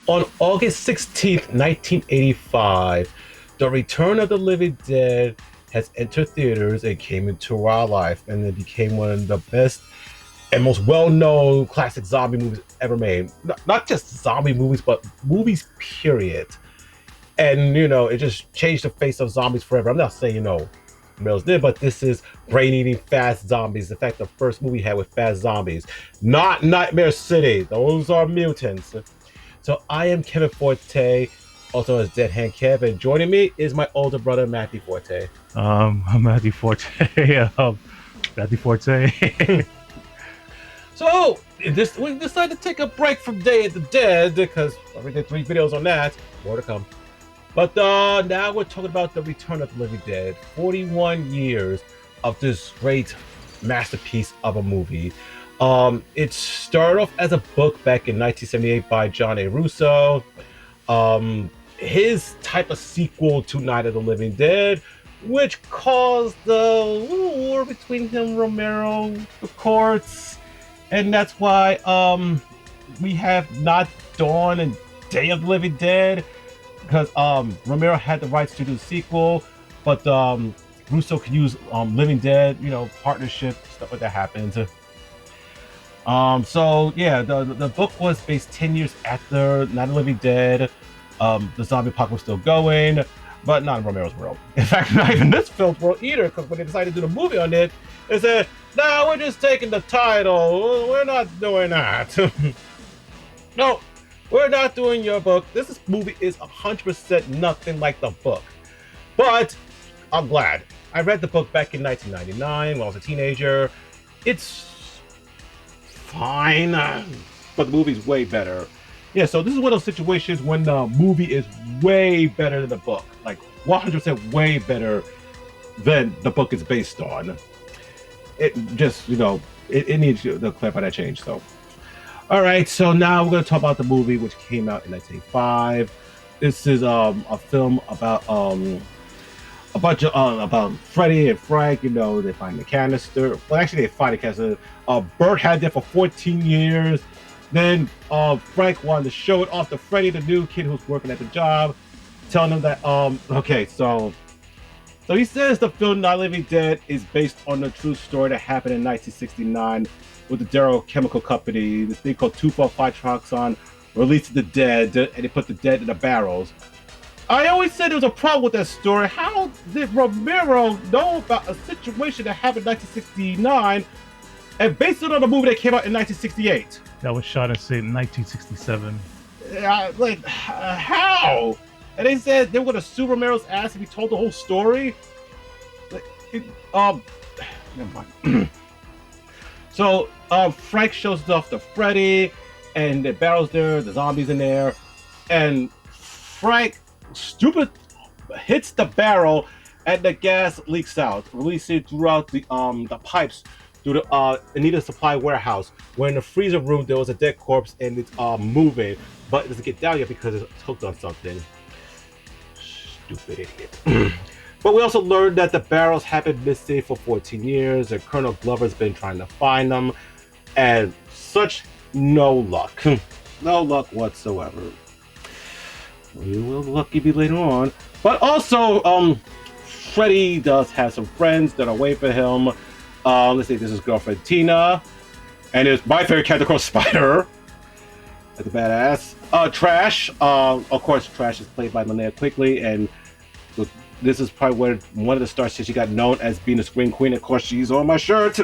On August 16th, 1985, The Return of the Living Dead has entered theaters and came into our life, and it became one of the best and most well-known classic zombie movies ever made. Not just zombie movies, but movies, period. And it just changed the face of zombies forever. I'm not saying Mills did, but this is brain-eating fast zombies. In fact, the first movie had with fast zombies, not Nightmare City. Those are mutants. So I am Kevin Forte, also as Deadhand Kev, and joining me is my older brother Matthew Forte. I'm Matthew Forte. Matthew Forte. So we decided to take a break from Day of the Dead because we did 3 videos on that. More to come. But now we're talking about The Return of the Living Dead. 41 years of this great masterpiece of a movie. It started off as a book back in 1978 by John A. Russo. His type of sequel to Night of the Living Dead, which caused the war between him and Romero, the courts, and that's why we have not Dawn and Day of the Living Dead, because Romero had the rights to do the sequel, but Russo could use Living Dead, partnership, stuff like that happens. So yeah, the book was based 10 years after Night of the Living Dead. The zombie apocalypse was still going, but not in Romero's world. In fact, not even this film's world either, because when they decided to do the movie on it, they said, "No, we're just taking the title. We're not doing that." No, we're not doing your book. This movie is 100% nothing like the book. But I'm glad. I read the book back in 1999 when I was a teenager. It's fine, but the movie's way better. Yeah, so this is one of those situations when the movie is way better than the book. Like 100% way better than the book is based on. It just, it needs to clarify that change, so. All right, so now we're going to talk about the movie, which came out in 1985. This is a film about a bunch of about Freddy and Frank. They find the canister. Well, actually, they find the canister. Bert had it for 14 years. Then Frank wanted to show it off to Freddy, the new kid who's working at the job, telling him that okay, so he says the film Night of the Living Dead is based on a true story that happened in 1969 with the Darrow Chemical Company. This thing called 2,4-5-trioxane released the dead, and they put the dead in the barrels. I always said there was a problem with that story. How did Romero know about a situation that happened in 1969 and based it on a movie that came out in 1968? That was shot in 1967. How? And they said they were gonna sue Romero's ass if he told the whole story. Never mind. So Frank shows off to Freddy, and the barrel's there, the zombies in there, and Frank, stupid, hits the barrel, and the gas leaks out, releasing throughout the pipes through the Anita Supply warehouse, where in the freezer room there was a dead corpse and it's moving, but it doesn't get down yet because it's hooked on something. Stupid idiot. But we also learned that the barrels have been missing for 14 years, and Colonel Glover's been trying to find them, and such no luck. No luck whatsoever. We will lucky be later on. But also, Freddy does have some friends that are waiting for him. Let's see, this is girlfriend Tina, and it's my favorite character called Spider. That's a badass. Trash. Of course, Trash is played by Linnea Quigley, and this is probably where one of the stars she got known as being a scream queen. Of course, she's on my shirt.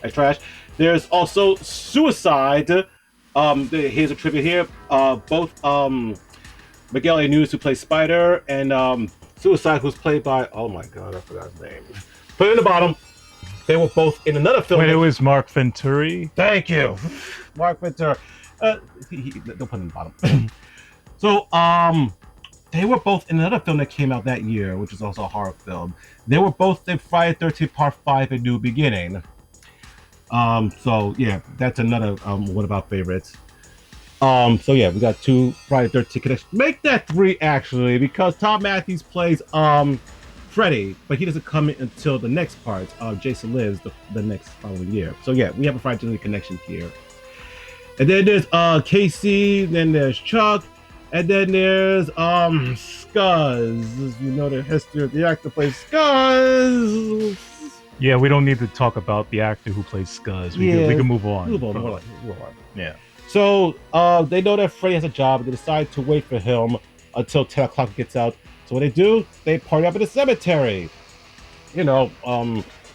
As Trash. There's also Suicide. Here's a trivia here. Both Miguel A. News, who plays Spider, and Suicide, who's played by, oh my god, I forgot his name. Put it in the bottom. They were both in another film. Wait, it was Mark Venturi? Thank you. Mark Venturi. Don't put it in the bottom. So, they were both in another film that came out that year, which is also a horror film. They were both in Friday the 13th Part 5, A New Beginning. So, yeah, that's another one of our favorites. So, yeah, we got 2 Friday the 13th connections. Make that 3, actually, because Tom Matthews plays Freddy, but he doesn't come in until the next part. Jason Lives the next following year. So, yeah, we have a Friday the 13th connection here. And then there's Casey, then there's Chuck, And then there's Scuzz. You know the history of the actor plays Scuzz. Yeah, we don't need to talk about the actor who plays Scuzz. We can move on. Move on. Move on. Yeah. So they know that Freddy has a job, and they decide to wait for him until 10 o'clock gets out. So what they do, they party up in the cemetery. You know,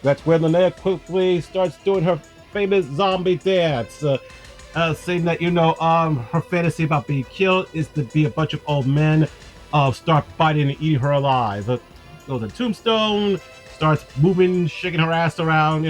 that's where Linnea quickly starts doing her famous zombie dance. Saying that, her fantasy about being killed is to be a bunch of old men start biting and eating her alive. Goes to Tombstone, starts moving, shaking her ass around,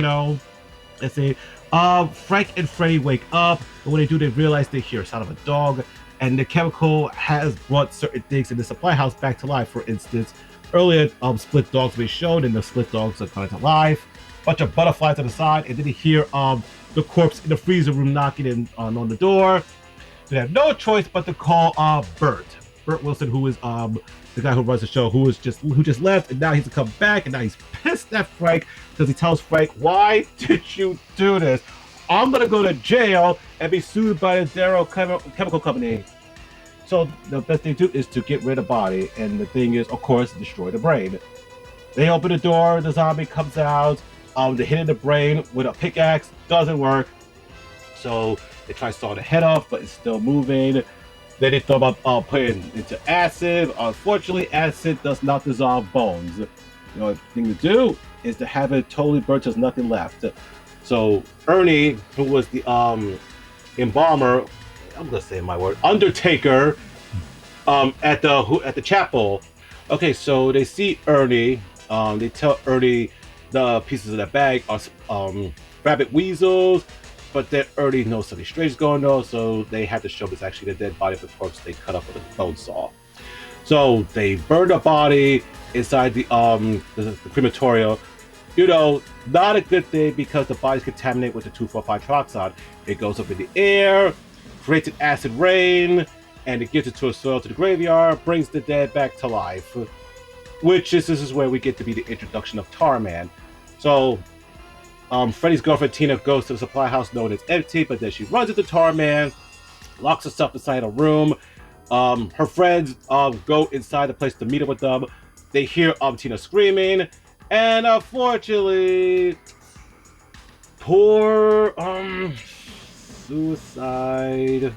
Let's see. Frank and Freddy wake up, and when they do, they realize they hear a sound of a dog, and the chemical has brought certain things in the supply house back to life. For instance, earlier, split dogs were shown, and the split dogs are coming to life. Bunch of butterflies on the side, and then they hear the corpse in the freezer room knocking in on the door. So they have no choice but to call Bert Wilson, who is the guy who runs the show, who just left, and now he's to come back, and now he's pissed at Frank because he tells Frank, "Why did you do this? I'm gonna go to jail and be sued by the Darrow Chemical Company." So the best thing to do is to get rid of the body, and the thing is, of course, destroy the brain. They open the door, the zombie comes out. They hit in the brain with a pickaxe, doesn't work. So they try to saw the head off, but it's still moving. Then they thought about putting it into acid. Unfortunately, acid does not dissolve bones. The thing to do is to have it totally burnt till there's nothing left. So Ernie, who was the embalmer, I'm gonna say my word, undertaker, at the chapel. Okay, so they see Ernie. They tell Ernie the pieces of that bag are rabbit weasels, but then Ernie knows something strange is going on, so they have to show it's actually the dead body of the corpse they cut up with a bone saw. So they burn the body inside the crematorium. Not a good thing because the body's contaminated with the 2,4,5 trioxide. It goes up in the air, creates an acid rain, and it gives it to a soil to the graveyard, brings the dead back to life. This is where we get to be the introduction of Tarman. So Freddy's girlfriend Tina goes to the supply house knowing it's empty, but then she runs into Tarman, locks herself inside a room. Her friends go inside the place to meet up with them. They hear Tina screaming, and unfortunately, poor suicide.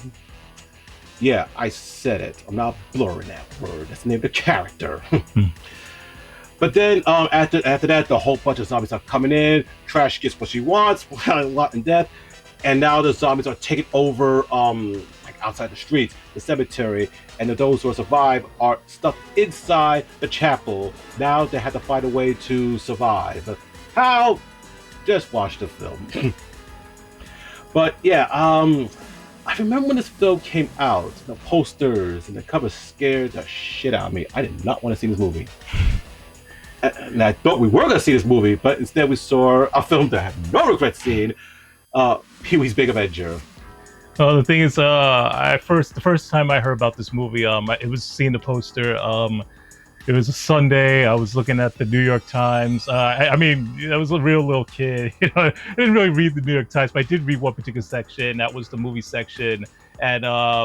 Yeah, I said it. I'm not blurring that word. That's the name of the character. But then after that, the whole bunch of zombies are coming in. Trash gets what she wants, a lot in death, and now the zombies are taking over outside the streets, the cemetery, and those who survive are stuck inside the chapel. Now they have to find a way to survive. How? Just watch the film. But yeah, I remember when this film came out, the posters and the cover scared the shit out of me. I did not want to see this movie. And I thought we were going to see this movie, but instead we saw a film that I have no regret seeing, Pee-wee's Big Adventure. The thing is, the first time I heard about this movie, it was seeing the poster. It was a Sunday. I was looking at the New York Times. I was a real little kid. I didn't really read the New York Times, but I did read one particular section. That was the movie section, and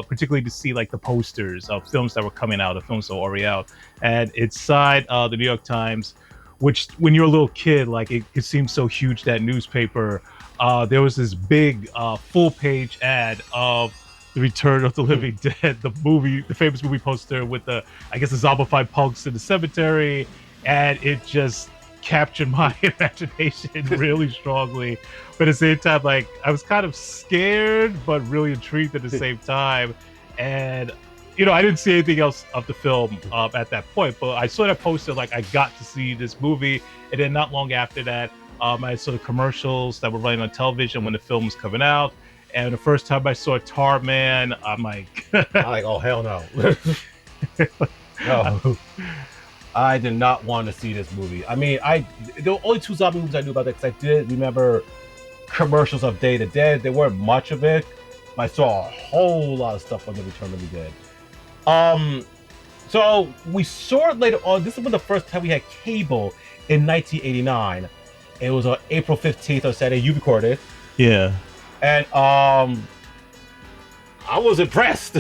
particularly to see like the posters of films that were coming out, the films that were already out. And inside the New York Times, which when you're a little kid, like it seems so huge, that newspaper. There was this big full-page ad of The Return of the Living Dead, the famous movie poster with the zombified punks in the cemetery, and it just captured my imagination really strongly. But at the same time, like, I was kind of scared, but really intrigued at the same time. And, I didn't see anything else of the film at that point, but I saw that poster, like, I got to see this movie. And then not long after that, I saw the commercials that were running on television when the film was coming out. And the first time I saw Tarman, I'm like, oh, hell no. No. I did not want to see this movie. I mean, there were only two zombie movies I knew about that, because I did remember commercials of Day of the Dead. There weren't much of it, but I saw a whole lot of stuff on The Return of the Dead. So we saw it later on. This is when the first time we had cable in 1989. It was on April 15th on Saturday. You recorded. Yeah. And I was impressed.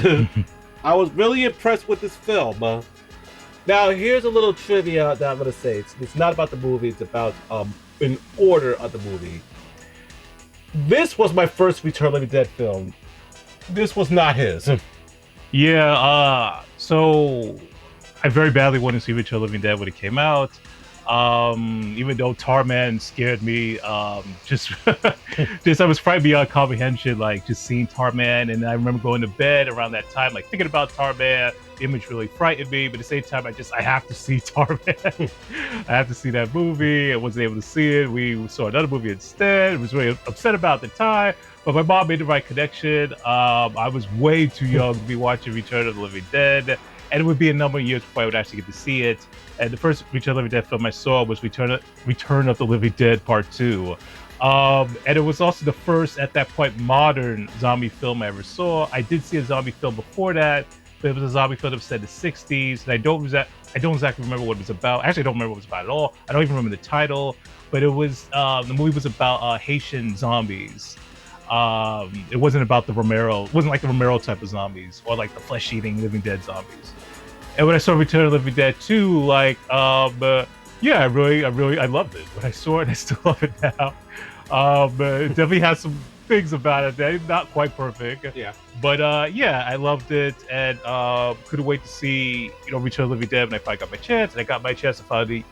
I was really impressed with this film. Now, here's a little trivia that I'm gonna say. It's not about the movie. It's about an order of the movie. This was my first Return of the Living Dead film. This was not his. Yeah, so I very badly wanted to see Return of the Living Dead when it came out. Even though Tarman scared me, just just I was frightened beyond comprehension, like just seeing Tarman, and I remember going to bed around that time, like thinking about Tarman. The image really frightened me, but at the same time, I have to see Tarman. I have to see that movie. I wasn't able to see it. We saw another movie instead. I was really upset about the time, but my mom made the right connection. I was way too young to be watching Return of the Living Dead, and it would be a number of years before I would actually get to see it. And the first Return of the Living Dead film I saw was Return of the Living Dead Part 2. And it was also the first, at that point, modern zombie film I ever saw. I did see a zombie film before that, but it was a zombie film that was set in the 60s. And I don't exactly remember what it was about. Actually, I don't remember what it was about at all. I don't even remember the title. But it was the movie was about Haitian zombies. It wasn't about the Romero. It wasn't like the Romero type of zombies or like the flesh-eating Living Dead zombies. And when I saw Return of the Living Dead 2, like, yeah, I loved it. When I saw it, I still love it now. It definitely has some things about it that not quite perfect. Yeah. But yeah, I loved it, and couldn't wait to see, Return of the Living Dead when I finally got my chance, and I got my chance to finally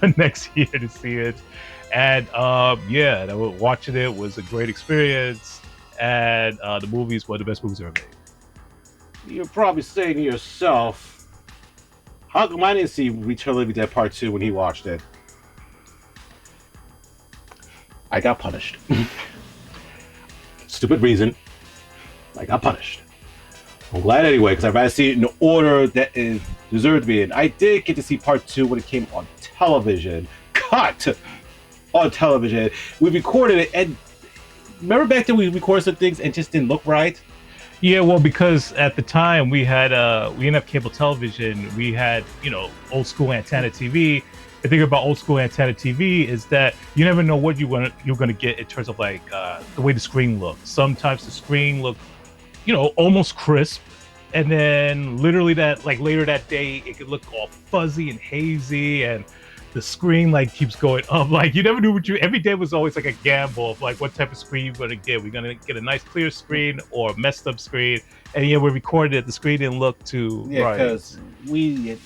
the next year to see it. And yeah, watching it was a great experience, and the movie is one of the best movies ever made. You're probably saying to yourself, how come I didn't see Return of the Living Dead Part 2 when he watched it? I got punished. Stupid reason. I got punished. I'm glad anyway, because I'd rather see it in the order that is deserved to be in. I did get to see Part 2 when it came on television. Cut! On television. We recorded it, and remember back then we recorded some things and just didn't look right? Yeah, well, because at the time we didn't have cable television. We had, old school antenna TV. The thing about old school antenna TV is that you never know what you're gonna get in terms of like the way the screen looks. Sometimes the screen looked, almost crisp, and then literally later that day it could look all fuzzy and hazy, and the screen keeps going up. Like you never knew every day was always like a gamble of like what type of screen you're gonna get. We're gonna get a nice clear screen or a messed up screen. And yeah, we recorded it. The screen didn't look too right. Because we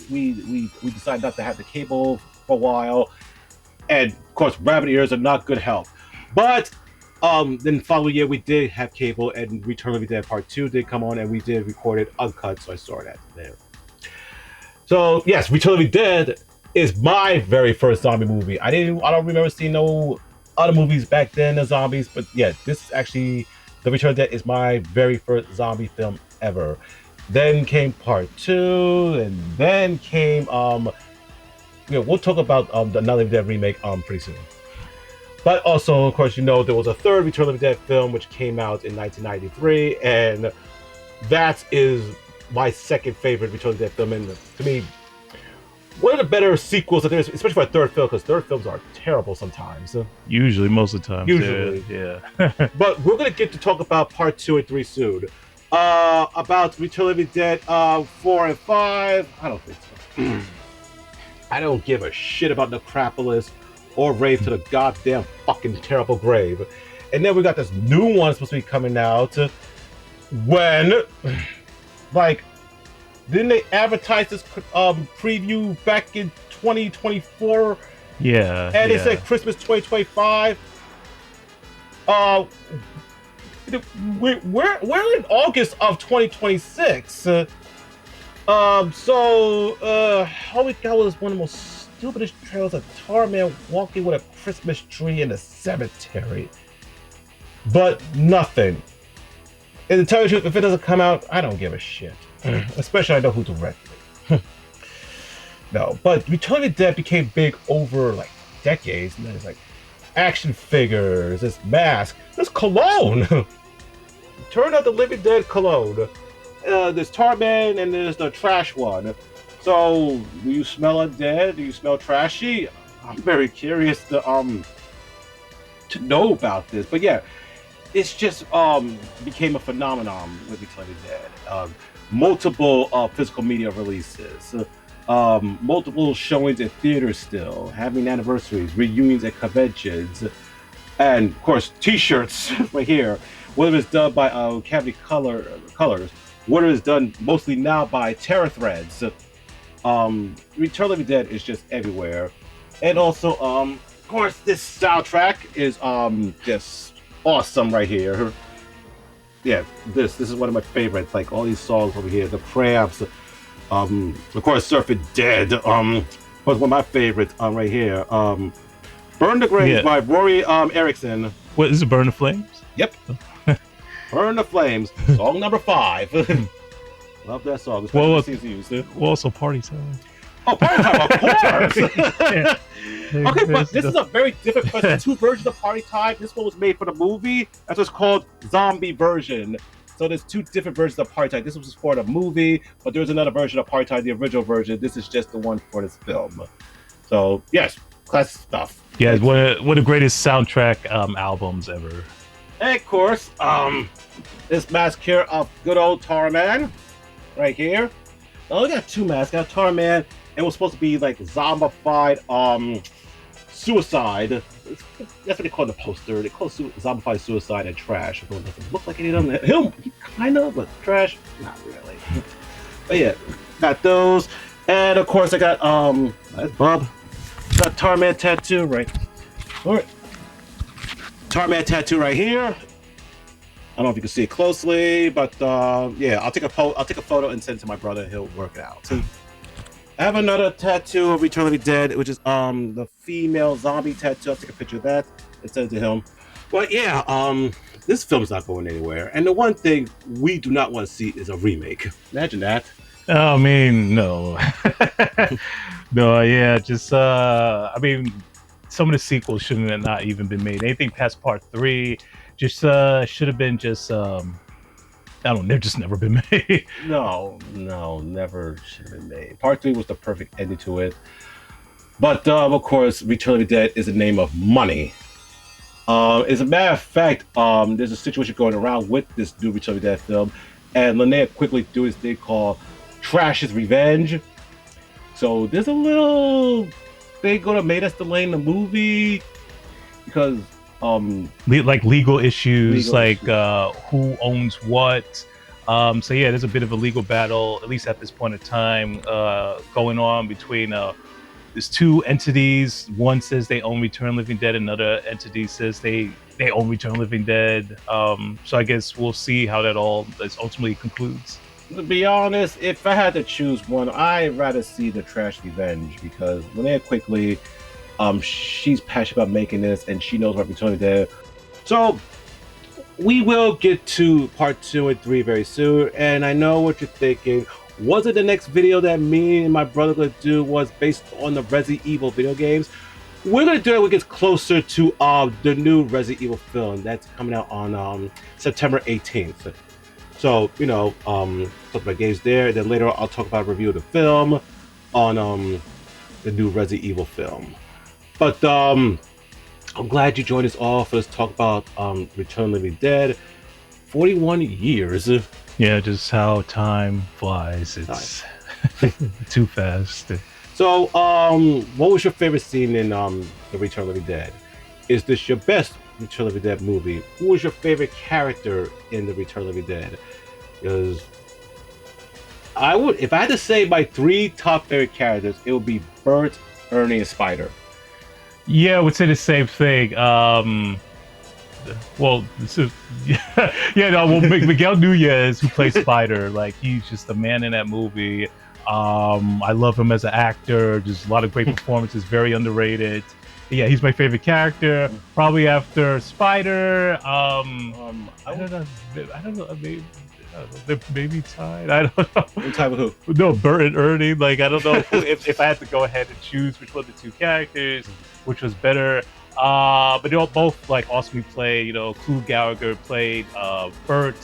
decided not to have the cable for a while, and of course rabbit ears are not good help. But then the following year we did have cable, and Return of the Dead Part 2 did come on, and we did record it uncut, so I saw that there. So yes, Return of the Dead is my very first zombie movie. I don't remember seeing no other movies back then of zombies, but yeah, this is actually The Return of the Dead is my very first zombie film ever. Then came Part 2, and then came we'll talk about the Night of the Dead remake pretty soon. But also, of course, there was a third Return of the Dead film which came out in 1993, and that is my second favorite Return of the Dead film, and to me, one of the better sequels that there is, especially for a third film, because third films are terrible sometimes. Usually, most of the time. Usually. Yeah. But we're going to get to talk about Part 2 and 3 soon. About Return of the Dead 4 and 5, I don't think so. I don't give a shit about Necropolis or Rave to the goddamn fucking terrible grave. And then we got this new one supposed to be coming out when, didn't they advertise this preview back in 2024? Yeah. And it said Christmas 2025. We're in August of 2026. All we got was one of the most stupidest trailers of Tarman walking with a Christmas tree in a cemetery. But nothing. And to tell you the truth, if it doesn't come out, I don't give a shit. Especially I know who directed it. No, but Return of the Dead became big over decades, and then it's action figures, this mask, this cologne. Return of the Living Dead cologne. There's Tarman and there's the trash one. So, do you smell undead? Do you smell trashy? I'm very curious to know about this. But yeah, it's just became a phenomenon with Return of the Dead. multiple physical media releases, multiple showings in theaters still, having anniversaries, reunions at conventions, and of course T-shirts right here. Whether it's done by Cavity Colors, whether it's done mostly now by Terra Threads. Return of the Living Dead is just everywhere, and also of course this soundtrack is just awesome right here. Yeah, this is one of my favorites. Like all these songs over here, the Cramps, of course Surfing Dead, was one of my favorites right here. Burn the Graves by Rory Erickson. What is it? Burn the Flames? Yep. Burn the Flames, song number 5. Love that song. Well, also Party Time. Oh, Party Time, of course! Okay, but this is a very different question. 2 versions of Party Time. This one was made for the movie. That's what's called Zombie version. So there's 2 different versions of Party Time. This was for the movie, but there's another version of Party Time, the original version. This is just the one for this film. So, yes, classic stuff. Yeah, one of the greatest soundtrack albums ever. And of course, this mask here of good old Tarman, right here. Oh, we got 2 masks. Got Tarman. It was supposed to be like zombified suicide. That's what they call the poster. They call it zombified suicide and trash. It doesn't look like any of them. Him, kind of, but trash, not really. But yeah, got those. And of course, I got that's Bob. Got Tarman tattoo right. All right. Tarman tattoo right here. I don't know if you can see it closely, but yeah, I'll take a photo and send it to my brother. He'll work it out. I have another tattoo of Return of the Dead, which is the female zombie tattoo. I'll take a picture of that and send it to him. But yeah, this film's not going anywhere. And the one thing we do not want to see is a remake. Imagine that. I mean, no. No, yeah, just I mean, some of the sequels shouldn't have not even been made. Anything past part 3 just should have been just I don't know, they've just never been made. No, never should have been made. Part 3 was the perfect ending to it. But of course, Return of the Dead is the name of money. As a matter of fact, there's a situation going around with this new Return of the Dead film, and Linnea quickly do this thing called Trash's Revenge. So there's a little thing gonna make us delay the movie because like legal issues, who owns what. So yeah, there's a bit of a legal battle, at least at this point in time, going on between there's 2 entities. One says they own Return of the Living Dead, another entity says they own Return of the Living Dead. So I guess we'll see how that all ultimately concludes. To be honest, if I had to choose one, I'd rather see the Trash Revenge because Linnea quickly, she's passionate about making this and she knows about Return of the Dead. So we will get to part 2 and 3 very soon. And I know what you're thinking. Was it the next video that me and my brother gonna do was based on the Resident Evil video games? We're gonna do it when it gets closer to the new Resident Evil film that's coming out on September 18th. So, you know, talk about games there. Then later I'll talk about a review of the film on the new Resident Evil film. But I'm glad you joined us all for this talk about Return of the Living Dead. 41 years. Yeah, just how time flies. It's too fast. So, what was your favorite scene in the Return of the Living Dead? Is this your best Return of the Dead movie? Who was your favorite character in the Return of the Dead? Because I would, if I had to say my 3 top favorite characters, it would be Bert, Ernie, and Spider. Yeah, I would say the same thing. Well, Miguel Nunez, who plays Spider, like he's just the man in that movie. I love him as an actor. Just a lot of great performances, very underrated. Yeah, he's my favorite character. Probably after Spider. I don't know. Maybe tied. I don't know. Tied with who? No, Bert and Ernie. Like I don't know if I had to go ahead and choose which one of the 2 characters, which was better. But they all both like awesomely played. You know, Clu Gallagher played Bert,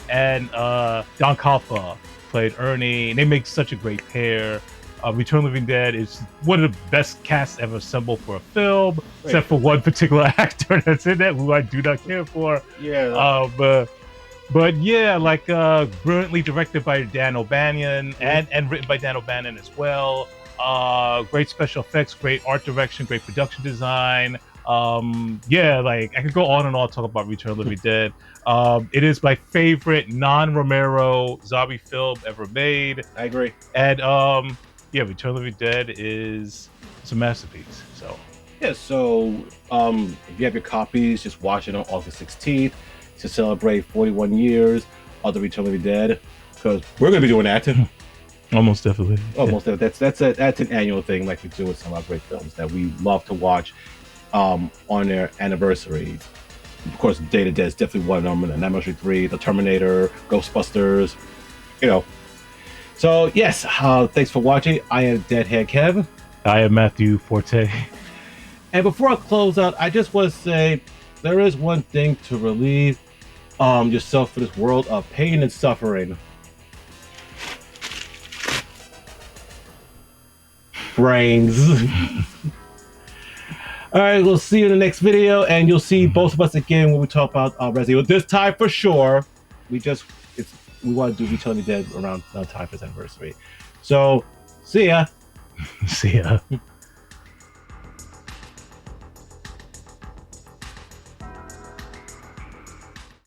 and Don Calfa played Ernie. And they make such a great pair. Return of the Living Dead is one of the best casts ever assembled for a film, except for one particular actor that's in it, who I do not care for. Yeah. But yeah, like brilliantly directed by Dan O'Bannon and written by Dan O'Bannon as well. Great special effects, great art direction, great production design. Yeah, like I could go on and on talk about Return of the Living Dead. It is my favorite non-Romero zombie film ever made. I agree. And yeah, Return of the Living Dead is it's a masterpiece. So Yeah, so if you have your copies, just watch it on August 16th to celebrate 41 years of the Return of the Living Dead, because we're going to be doing that. almost definitely. Almost. That's an annual thing, like we do with some of our great films that we love to watch on their anniversaries. Of course, Day of the Dead is definitely one of them, and Nightmare on Elm Street 3, The Terminator, Ghostbusters, you know. So, yes, thanks for watching. I am Deadhead Kev. I am Matthew Forte. And before I close out, I just want to say there is one thing to relieve yourself for this world of pain and suffering. Brains. All right, we'll see you in the next video, and you'll see both of us again when we talk about Resident Evil. This time for sure, we want to do Return of the Dead around time for this anniversary. So, see ya. See ya.